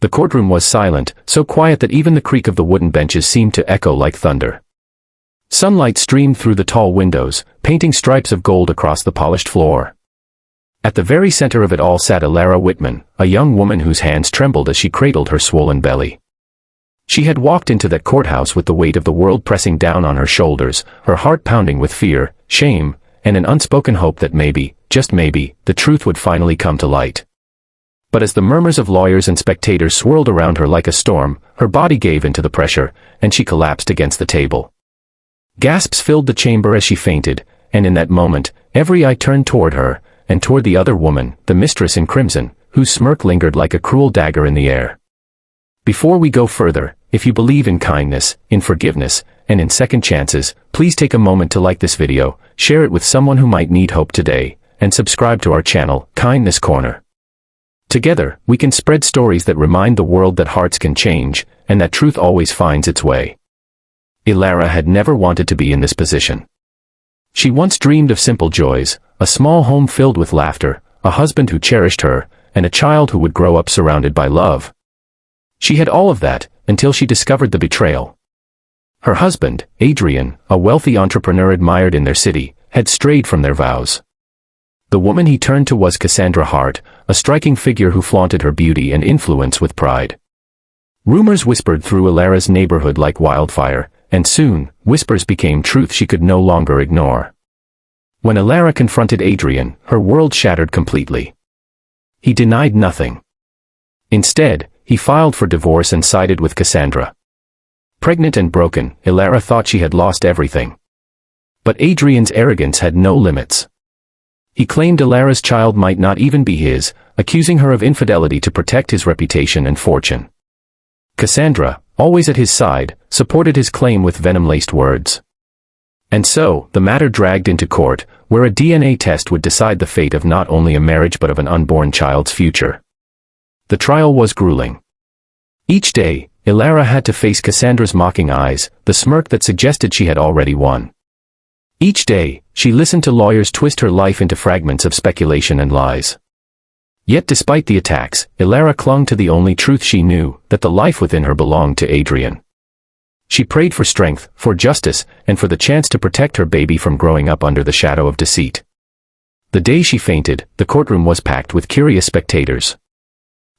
The courtroom was silent, so quiet that even the creak of the wooden benches seemed to echo like thunder. Sunlight streamed through the tall windows, painting stripes of gold across the polished floor. At the very center of it all sat Elara Whitman, a young woman whose hands trembled as she cradled her swollen belly. She had walked into that courthouse with the weight of the world pressing down on her shoulders, her heart pounding with fear, shame, and an unspoken hope that maybe, just maybe, the truth would finally come to light. But as the murmurs of lawyers and spectators swirled around her like a storm, her body gave into the pressure, and she collapsed against the table. Gasps filled the chamber as she fainted, and in that moment, every eye turned toward her, and toward the other woman, the mistress in crimson, whose smirk lingered like a cruel dagger in the air. Before we go further, if you believe in kindness, in forgiveness, and in second chances, please take a moment to like this video, share it with someone who might need hope today, and subscribe to our channel, Kindness Corner. Together, we can spread stories that remind the world that hearts can change, and that truth always finds its way. Elara had never wanted to be in this position. She once dreamed of simple joys, a small home filled with laughter, a husband who cherished her, and a child who would grow up surrounded by love. She had all of that, until she discovered the betrayal. Her husband, Adrian, a wealthy entrepreneur admired in their city, had strayed from their vows. The woman he turned to was Cassandra Hart, a striking figure who flaunted her beauty and influence with pride. Rumors whispered through Elara's neighborhood like wildfire, and soon, whispers became truth she could no longer ignore. When Elara confronted Adrian, her world shattered completely. He denied nothing. Instead, he filed for divorce and sided with Cassandra. Pregnant and broken, Elara thought she had lost everything. But Adrian's arrogance had no limits. He claimed Elara's child might not even be his, accusing her of infidelity to protect his reputation and fortune. Cassandra, always at his side, supported his claim with venom-laced words. And so, the matter dragged into court, where a DNA test would decide the fate of not only a marriage but of an unborn child's future. The trial was grueling. Each day, Elara had to face Cassandra's mocking eyes, the smirk that suggested she had already won. Each day, she listened to lawyers twist her life into fragments of speculation and lies. Yet despite the attacks, Elara clung to the only truth she knew, that the life within her belonged to Adrian. She prayed for strength, for justice, and for the chance to protect her baby from growing up under the shadow of deceit. The day she fainted, the courtroom was packed with curious spectators.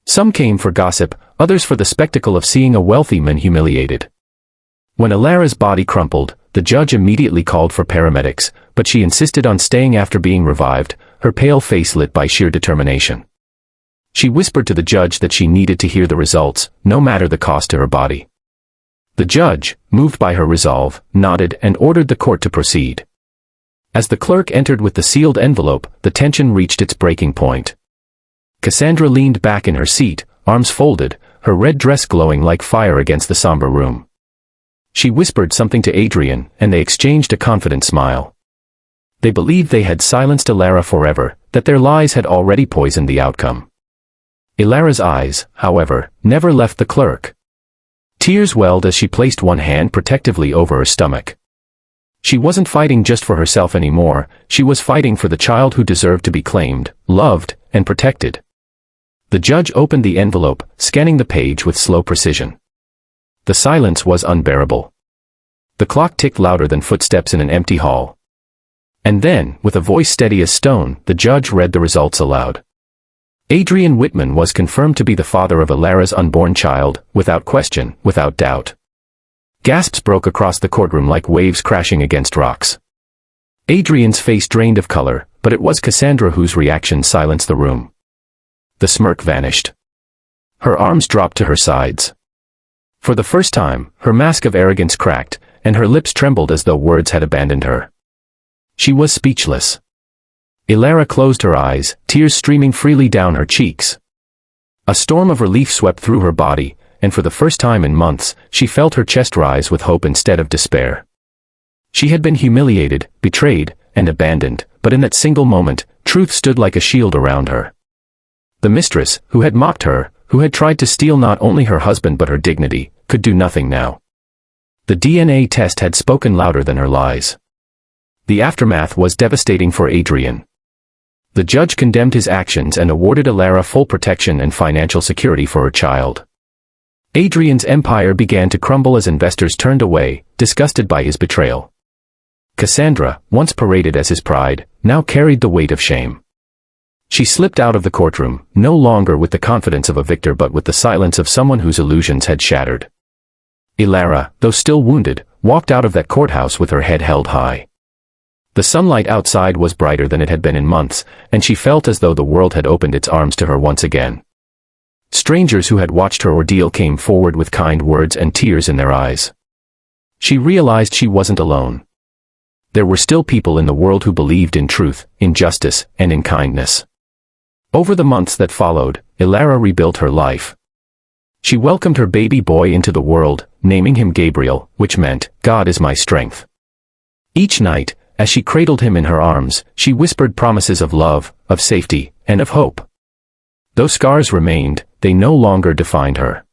Some came for gossip, others for the spectacle of seeing a wealthy man humiliated. When Elara's body crumpled, the judge immediately called for paramedics, but she insisted on staying after being revived, her pale face lit by sheer determination. She whispered to the judge that she needed to hear the results, no matter the cost to her body. The judge, moved by her resolve, nodded and ordered the court to proceed. As the clerk entered with the sealed envelope, the tension reached its breaking point. Cassandra leaned back in her seat, arms folded, her red dress glowing like fire against the somber room. She whispered something to Adrian, and they exchanged a confident smile. They believed they had silenced Elara forever, that their lies had already poisoned the outcome. Elara's eyes, however, never left the clerk. Tears welled as she placed one hand protectively over her stomach. She wasn't fighting just for herself anymore, she was fighting for the child who deserved to be claimed, loved, and protected. The judge opened the envelope, scanning the page with slow precision. The silence was unbearable. The clock ticked louder than footsteps in an empty hall. And then, with a voice steady as stone, the judge read the results aloud. Adrian Whitman was confirmed to be the father of Elara's unborn child, without question, without doubt. Gasps broke across the courtroom like waves crashing against rocks. Adrian's face drained of color, but it was Cassandra whose reaction silenced the room. The smirk vanished. Her arms dropped to her sides. For the first time, her mask of arrogance cracked, and her lips trembled as though words had abandoned her. She was speechless. Elara closed her eyes, tears streaming freely down her cheeks. A storm of relief swept through her body, and for the first time in months, she felt her chest rise with hope instead of despair. She had been humiliated, betrayed, and abandoned, but in that single moment, truth stood like a shield around her. The mistress, who had mocked her, who had tried to steal not only her husband but her dignity, could do nothing now. The DNA test had spoken louder than her lies. The aftermath was devastating for Adrian. The judge condemned his actions and awarded Elara full protection and financial security for her child. Adrian's empire began to crumble as investors turned away, disgusted by his betrayal. Cassandra, once paraded as his pride, now carried the weight of shame. She slipped out of the courtroom, no longer with the confidence of a victor but with the silence of someone whose illusions had shattered. Ilara, though still wounded, walked out of that courthouse with her head held high. The sunlight outside was brighter than it had been in months, and she felt as though the world had opened its arms to her once again. Strangers who had watched her ordeal came forward with kind words and tears in their eyes. She realized she wasn't alone. There were still people in the world who believed in truth, in justice, and in kindness. Over the months that followed, Ilara rebuilt her life. She welcomed her baby boy into the world, naming him Gabriel, which meant, God is my strength. Each night, as she cradled him in her arms, she whispered promises of love, of safety, and of hope. Though scars remained, they no longer defined her.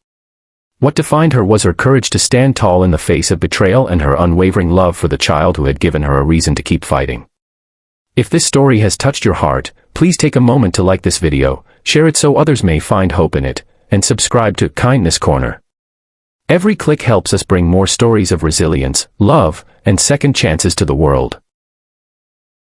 What defined her was her courage to stand tall in the face of betrayal and her unwavering love for the child who had given her a reason to keep fighting. If this story has touched your heart, please take a moment to like this video, share it so others may find hope in it, and subscribe to Kindness Corner. Every click helps us bring more stories of resilience, love, and second chances to the world.